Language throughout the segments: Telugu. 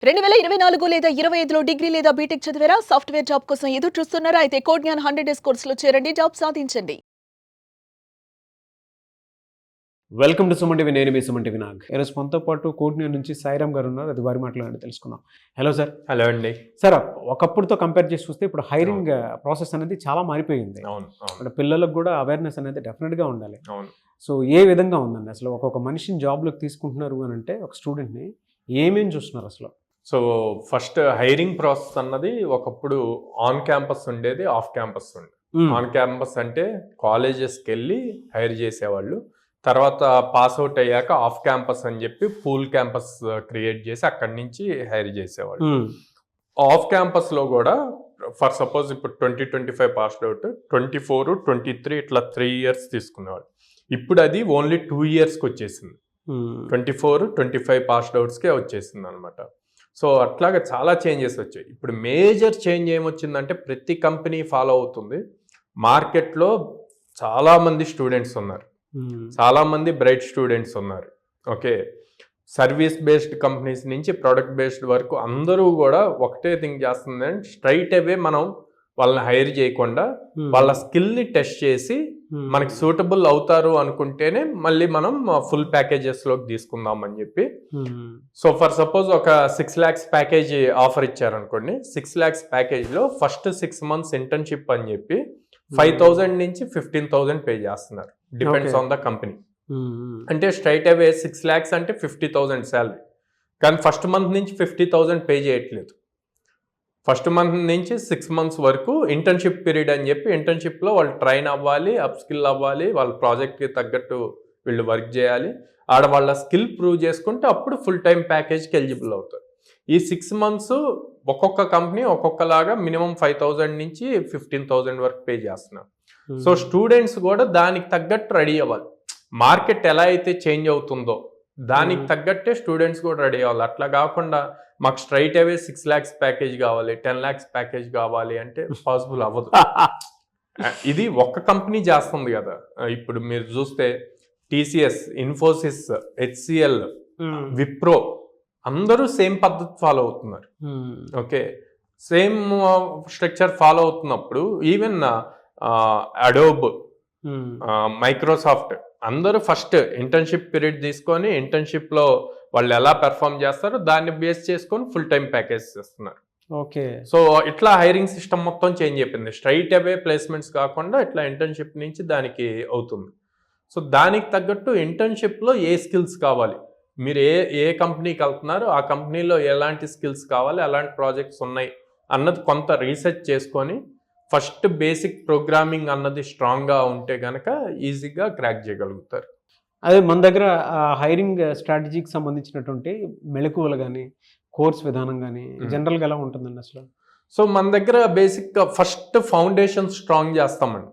2024 లేదా 25లో డిగ్రీ లేదా బీటెక్ చదివారా? సాఫ్ట్‌వేర్ జాబ్ కోసం ఎదురు చూస్తున్నారా? అయితే కోడ్ జ్ఞాన్ 100 డేస్ కోర్సులో చేరండి. జాబ్ సాధించండి. Welcome to Suman TV. నేను మీ సుమన్ టీవీ నాగ్. ఈరోజు మనతో పాటు కోట్నూరు నుంచి సాయిరామ్ గారు ఉన్నారు. అది వారి మాటలు తెలుసుకుందాం. Hello sir. హలో అండి. సార్, ఒకప్పుడుతో కంపేర్ చేసి చూస్తే ఇప్పుడు హైరింగ్ ప్రాసెస్ అనేది చాలా మారిపోయింది. అవును. అంటే పిల్లలకు కూడా అవేర్నెస్ అనేది డెఫినెట్గా ఉండాలి. అవును. సో ఏ విధంగా ఉందండి అసలు? ఒక్కొక్క మనిషిని జాబ్లోకి తీసుకుంటున్నారు అని అంటే ఒక స్టూడెంట్ని ఏమేమి చూస్తున్నారు అసలు? సో ఫస్ట్ హైరింగ్ ప్రాసెస్ అన్నది ఒకప్పుడు ఆన్ క్యాంపస్ ఉండేది, ఆఫ్ క్యాంపస్ ఉండేది. ఆన్ క్యాంపస్ అంటే కాలేజెస్కి వెళ్ళి హైర్ చేసేవాళ్ళు. తర్వాత పాస్ అవుట్ అయ్యాక ఆఫ్ క్యాంపస్ అని చెప్పి పూల్ క్యాంపస్ క్రియేట్ చేసి అక్కడి నుంచి హైర్ చేసేవాళ్ళు. ఆఫ్ క్యాంపస్లో కూడా ఫర్ సపోజ్ ఇప్పుడు 2025 పాస్డ్ అవుట్, 24, 23 ఇట్లా 3 years తీసుకునేవాళ్ళు. ఇప్పుడు అది ఓన్లీ 2 yearsకి వచ్చేసింది. 24, 25 పాస్డ్ అవుట్స్కే వచ్చేసింది అనమాట. సో అట్లాగా చాలా చేంజెస్ వచ్చాయి. ఇప్పుడు మేజర్ చేంజ్ ఏమొచ్చిందంటే ప్రతి కంపెనీ ఫాలో అవుతుంది. మార్కెట్లో చాలామంది స్టూడెంట్స్ ఉన్నారు, చాలామంది బ్రైట్ స్టూడెంట్స్ ఉన్నారు. ఓకే, సర్వీస్ బేస్డ్ కంపెనీస్ నుంచి ప్రొడక్ట్ బేస్డ్ వరకు అందరూ కూడా ఒకటే థింక్ చేస్తుందంటే స్ట్రైట్ అవే మనం వాళ్ళని హైర్ చేయకుండా వాళ్ళ స్కిల్ని టెస్ట్ చేసి మనకి సూటబుల్ అవుతారు అనుకుంటేనే మళ్ళీ మనం ఫుల్ ప్యాకేజెస్లోకి తీసుకుందాం అని చెప్పి. సో ఫర్ సపోజ్ ఒక 6 lakhs ప్యాకేజ్ ఆఫర్ ఇచ్చారనుకోండి. 6 lakhs ప్యాకేజ్లో ఫస్ట్ 6 months ఇంటర్న్షిప్ అని చెప్పి 5,000 నుంచి 15,000 పే చేస్తున్నారు. Depends on the company. అంటే స్ట్రైట్ అవే 6 lakhs అంటే 50,000 శాలరీ, కానీ ఫస్ట్ మంత్ నుంచి 50,000 పే చేయట్లేదు. ఫస్ట్ మంత్ నుంచి 6 months వరకు ఇంటర్న్షిప్ పీరియడ్ అని చెప్పి ఇంటర్న్షిప్లో వాళ్ళు ట్రైన్ అవ్వాలి, అప్ స్కిల్ అవ్వాలి, వాళ్ళ ప్రాజెక్ట్కి తగ్గట్టు వీళ్ళు వర్క్ చేయాలి. ఆడ వాళ్ళ స్కిల్ ప్రూవ్ చేసుకుంటే అప్పుడు ఫుల్ టైం ప్యాకేజ్కి ఎలిజిబుల్ అవుతారు. ఈ 6 months ఒక్కొక్క కంపెనీ ఒక్కొక్కలాగా మినిమం 5,000 నుంచి 15,000 వరకు పే చేస్తున్నారు. సో స్టూడెంట్స్ కూడా దానికి తగ్గట్టు రెడీ అవ్వాలి. మార్కెట్ ఎలా అయితే చేంజ్ అవుతుందో దానికి తగ్గట్టే స్టూడెంట్స్ కూడా రెడీ అవ్వాలి. అట్లా కాకుండా మాకు స్ట్రైట్ అవే 6 lakhs ప్యాకేజ్ కావాలి, 10 lakhs ప్యాకేజ్ కావాలి అంటే పాసిబుల్ అవ్వదు. ఇది ఒక్క కంపెనీ చేస్తుంది కదా. ఇప్పుడు మీరు చూస్తే టీసీఎస్, ఇన్ఫోసిస్, హెచ్సిఎల్, విప్రో అందరూ సేమ్ పద్ధతి ఫాలో అవుతున్నారు. ఓకే, సేమ్ స్ట్రక్చర్ ఫాలో అవుతున్నప్పుడు ఈవెన్ అడోబ్, మైక్రోసాఫ్ట్ అందరూ ఫస్ట్ ఇంటర్న్షిప్ పీరియడ్ తీసుకొని ఇంటర్న్షిప్లో వాళ్ళు ఎలా పెర్ఫామ్ చేస్తారో దాన్ని బేస్ చేసుకొని ఫుల్ టైం ప్యాకేజ్ చేస్తున్నారు. ఓకే, సో ఇట్లా హైరింగ్ సిస్టమ్ మొత్తం చేంజ్ అయిపోయింది. స్ట్రైట్ అవే ప్లేస్మెంట్స్ కాకుండా ఇట్లా ఇంటర్న్షిప్ నుంచి దానికి అవుతుంది. సో దానికి తగ్గట్టు ఇంటర్న్షిప్లో ఏ స్కిల్స్ కావాలి, మీరు ఏ కంపెనీకి వెళ్తున్నారు, ఆ కంపెనీలో ఎలాంటి స్కిల్స్ కావాలి, ఎలాంటి ప్రాజెక్ట్స్ ఉన్నాయి అన్నది కొంత రీసెర్చ్ చేసుకొని ఫస్ట్ బేసిక్ ప్రోగ్రామింగ్ అన్నది స్ట్రాంగ్గా ఉంటే కనుక ఈజీగా క్రాక్ చేయగలుగుతారు. అదే మన దగ్గర హైరింగ్ స్ట్రాటజీకి సంబంధించినటువంటి మెళకువలు కానీ కోర్స్ విధానం కానీ జనరల్గా ఎలా ఉంటుందండి అసలు? సో మన దగ్గర బేసిక్గా ఫస్ట్ ఫౌండేషన్ స్ట్రాంగ్ చేస్తామండి.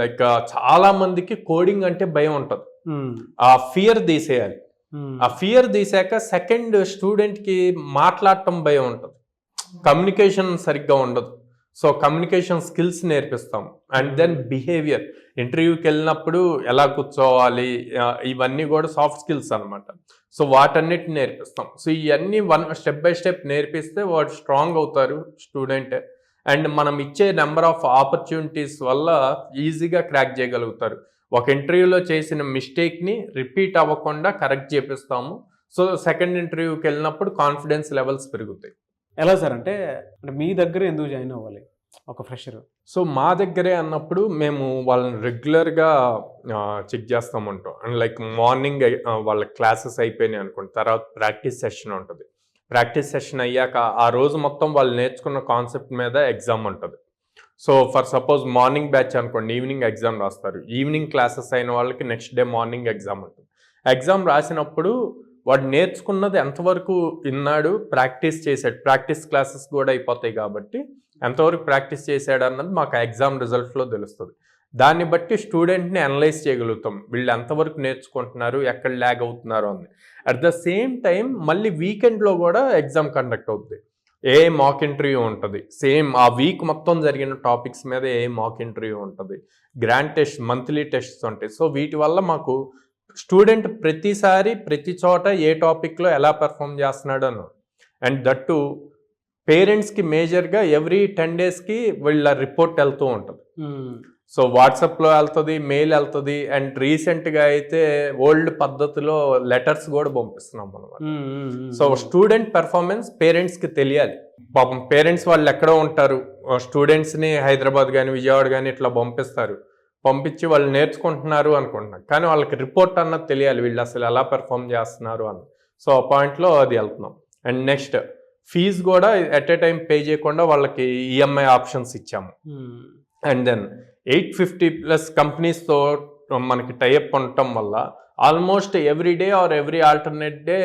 లైక్ చాలా మందికి కోడింగ్ అంటే భయం ఉంటుంది, ఆ ఫియర్ తీసేయాలి. ఆ ఫియర్ తీసాక సెకండ్ స్టూడెంట్కి మాట్లాడటం భయం ఉంటుంది, కమ్యూనికేషన్ సరిగ్గా ఉండదు. సో కమ్యూనికేషన్ స్కిల్స్ నేర్పిస్తాం. అండ్ దెన్ బిహేవియర్, ఇంటర్వ్యూకి వెళ్ళినప్పుడు ఎలా కూర్చోవాలి, ఇవన్నీ కూడా సాఫ్ట్ స్కిల్స్ అనమాట. సో వాటన్నిటిని నేర్పిస్తాం. సో ఇవన్నీ స్టెప్ బై స్టెప్ నేర్పిస్తే వాడు స్ట్రాంగ్ అవుతారు స్టూడెంట్. అండ్ మనం ఇచ్చే నెంబర్ ఆఫ్ ఆపర్చునిటీస్ వల్ల ఈజీగా క్రాక్ చేయగలుగుతారు. ఒక ఇంటర్వ్యూలో చేసిన మిస్టేక్ని రిపీట్ అవ్వకుండా కరెక్ట్ చేపిస్తాము. సో సెకండ్ ఇంటర్వ్యూకి వెళ్ళినప్పుడు కాన్ఫిడెన్స్ లెవెల్స్ పెరుగుతాయి. ఎలా సార్? అంటే మీ దగ్గర ఎందుకు జాయిన్ అవ్వాలి ఒక ఫ్రెషర్? సో మా దగ్గరే అన్నప్పుడు మేము వాళ్ళని రెగ్యులర్గా చెక్ చేస్తామంటాం. అండ్ లైక్ మార్నింగ్ వాళ్ళ క్లాసెస్ అయిపోయినాయి అనుకోండి, తర్వాత ప్రాక్టీస్ సెషన్ ఉంటుంది. ప్రాక్టీస్ సెషన్ అయ్యాక ఆ రోజు మొత్తం వాళ్ళు నేర్చుకున్న కాన్సెప్ట్ మీద ఎగ్జామ్ ఉంటుంది. So for suppose morning batch అనుకోండి, ఈవినింగ్ ఎగ్జామ్ రాస్తారు. ఈవినింగ్ క్లాసెస్ అయిన వాళ్ళకి నెక్స్ట్ డే మార్నింగ్ ఎగ్జామ్ ఉంటుంది. ఎగ్జామ్ రాసినప్పుడు వాడు నేర్చుకున్నది ఎంతవరకు విన్నాడు, ప్రాక్టీస్ చేశాడు, ప్రాక్టీస్ క్లాసెస్ కూడా అయిపోతాయి కాబట్టి ఎంతవరకు ప్రాక్టీస్ చేశాడు అన్నది మాకు ఎగ్జామ్ రిజల్ట్లో తెలుస్తుంది. దాన్ని బట్టి స్టూడెంట్ని అనలైజ్ చేయగలుగుతాం, వీళ్ళు ఎంతవరకు నేర్చుకుంటున్నారు, ఎక్కడ ల్యాగ్ అవుతున్నారు అని. అట్ ద సేమ్ టైం మళ్ళీ వీకెండ్లో కూడా ఎగ్జామ్ కండక్ట్ అవుతుంది. ఏ మాక్ ఇంటర్వ్యూ ఉంటుంది, సేమ్ ఆ వీక్ మొత్తం జరిగిన టాపిక్స్ మీద ఏ మాక్ ఇంటర్వ్యూ ఉంటుంది, గ్రాండ్ టెస్ట్, మంత్లీ టెస్ట్స్ ఉంటాయి. సో వీటి వల్ల మాకు స్టూడెంట్ ప్రతిసారి ప్రతి చోట ఏ టాపిక్లో ఎలా పెర్ఫామ్ చేస్తున్నాడు అని. అండ్ దట్టు పేరెంట్స్కి మేజర్గా ఎవ్రీ 10 డేస్కి వీళ్ళ రిపోర్ట్ వెళ్తూ ఉంటుంది. సో వాట్సాప్లో వెళ్తుంది, మెయిల్ వెళ్తుంది, అండ్ రీసెంట్గా అయితే ఓల్డ్ పద్ధతిలో లెటర్స్ కూడా పంపిస్తున్నాం అనమాట. సో స్టూడెంట్ పెర్ఫార్మెన్స్ పేరెంట్స్కి తెలియాలి. పాపం పేరెంట్స్ వాళ్ళు ఎక్కడో ఉంటారు, స్టూడెంట్స్ని హైదరాబాద్ కానీ విజయవాడ కానీ ఇట్లా పంపించి వాళ్ళు నేర్చుకుంటున్నారు అనుకుంటున్నారు, కానీ వాళ్ళకి రిపోర్ట్ అన్నది తెలియాలి, వీళ్ళు అసలు ఎలా పెర్ఫామ్ చేస్తున్నారు అని. సో ఆ పాయింట్లో అది వెళ్తున్నాం. అండ్ నెక్స్ట్ ఫీజు కూడా ఎట్ ఏ టైం పే చేయకుండా వాళ్ళకి ఈఎంఐ ఆప్షన్స్ ఇచ్చాము. అండ్ దెన్ 850+ కంపెనీస్తో మనకి టైఅప్ ఉండటం వల్ల almost every day or every alternate day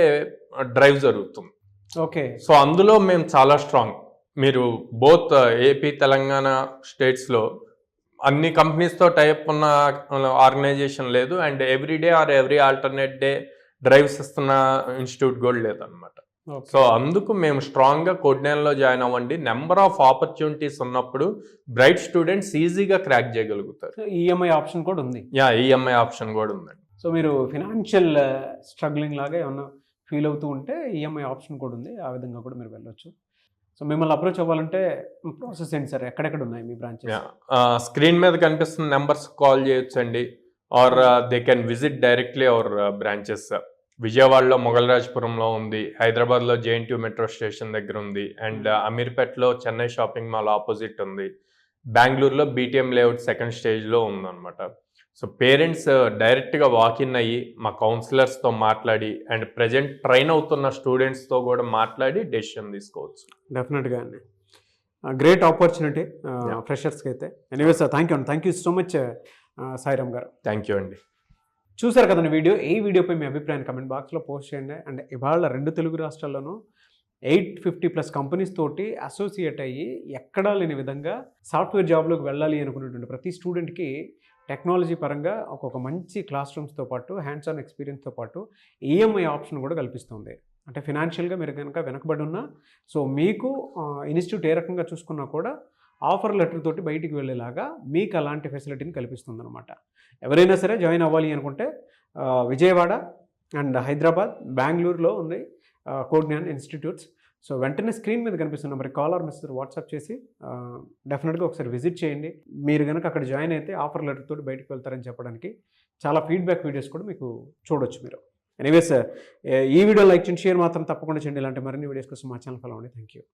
drive జరుగుతుంది. ఓకే. సో అందులో మేము చాలా స్ట్రాంగ్. మీరు బోత్ ఏపీ తెలంగాణ స్టేట్స్లో అన్ని కంపెనీస్తో టైఅప్ ఉన్న ఆర్గనైజేషన్ లేదు, and every day or every alternate day drives ఇస్తున్న ఇన్స్టిట్యూట్ కూడా లేదన్నమాట. సో అందుకు మేము స్ట్రాంగ్గా కోడ్నేల్లో జాయిన్ అవ్వండి. నెంబర్ ఆఫ్ ఆపర్చునిటీస్ ఉన్నప్పుడు బ్రైట్ స్టూడెంట్స్ ఈజీగా క్రాక్ చేయగలుగుతారు. ఈఎంఐ ఆప్షన్ కూడా ఉంది. ఈఎంఐ ఆప్షన్ కూడా ఉందండి. సో మీరు ఫినాన్షియల్ స్ట్రగ్లింగ్ లాగా ఏమన్నా ఫీల్ అవుతూ ఉంటే ఈఎంఐ ఆప్షన్ కూడా ఉంది, ఆ విధంగా కూడా మీరు వెళ్ళొచ్చు. సో మిమ్మల్ని అప్రోచ్ అవ్వాలంటే ప్రాసెస్ ఏంటి సార్, ఎక్కడెక్కడ ఉన్నాయి మీ బ్రాంచెస్? స్క్రీన్ మీద కనిపిస్తున్న నెంబర్స్ కాల్ చేయొచ్చండి, or they can visit directly our branches. విజయవాడలో మొగల్రాజ్పురంలో ఉంది, హైదరాబాద్లో JNTU మెట్రో స్టేషన్ దగ్గర ఉంది, అండ్ అమీర్పేట్లో చెన్నై షాపింగ్ మాల్ ఆపోజిట్ ఉంది, బెంగళూరులో BTM లేఅవుట్ సెకండ్ స్టేజ్లో ఉందన్నమాట. సో పేరెంట్స్ డైరెక్ట్గా వాకిన్ అయ్యి మా కౌన్సిలర్స్తో మాట్లాడి అండ్ ప్రజెంట్ ట్రైన్ అవుతున్న స్టూడెంట్స్తో కూడా మాట్లాడి డెసిషన్ తీసుకోవచ్చు. డెఫినెట్గా అండి, గ్రేట్ ఆపర్చునిటీ ఫ్రెషర్స్కి అయితే. Anyway sir, thank you so much Sairam garu. Thank you అండి. చూసారు కదండి వీడియో. ఈ వీడియోపై మీ అభిప్రాయాన్ని కమెంట్ బాక్స్లో పోస్ట్ చేయండి. అండ్ ఇవాళ 2 తెలుగు రాష్ట్రాల్లోనూ 850+ కంపెనీస్ తోటి అసోసియేట్ అయ్యి ఎక్కడా లేని విధంగా సాఫ్ట్వేర్ జాబ్లోకి వెళ్ళాలి అనుకున్నటువంటి ప్రతి స్టూడెంట్కి టెక్నాలజీ పరంగా ఒక మంచి క్లాస్ రూమ్స్తో పాటు హ్యాండ్స్ ఆన్ ఎక్స్పీరియన్స్తో పాటు ఈఎంఐ ఆప్షన్ కూడా కల్పిస్తుంది. అంటే ఫినాన్షియల్గా మీరు కనుక వెనకబడి ఉన్నా, సో మీకు ఇన్స్టిట్యూట్ ఏ రకంగా చూసుకున్నా కూడా ఆఫర్ లెటర్ తోటి బయటికి వెళ్ళేలాగా మీకు అలాంటి ఫెసిలిటీని కల్పిస్తుంది అనమాట. ఎవరైనా సరే జాయిన్ అవ్వాలి అనుకుంటే విజయవాడ అండ్ హైదరాబాద్, బెంగళూరులో ఉంది కోడ్జ్ఞాన్ ఇన్స్టిట్యూట్స్. సో వెంటనే స్క్రీన్ మీద కనిపిస్తున్న నెంబర్కి కాల్ ఆర్ మెసేజ్ వాట్సాప్ చేసి డెఫినెట్గా ఒకసారి విజిట్ చేయండి. మీరు కనుక అక్కడ జాయిన్ అయితే ఆఫర్ లెటర్ తోటి బయటకు వెళ్తారని చెప్పడానికి చాలా ఫీడ్బ్యాక్ వీడియోస్ కూడా మీకు చూడొచ్చు మీరు. ఎనీవేస్, ఈ వీడియో లైక్ చేయండి, షేర్ మాత్రం తప్పకుండా చేయండి. ఇలాంటి మరిన్ని వీడియోస్ కోసం మా ఛానల్ ఫాలో అవ్వండి. Thank you.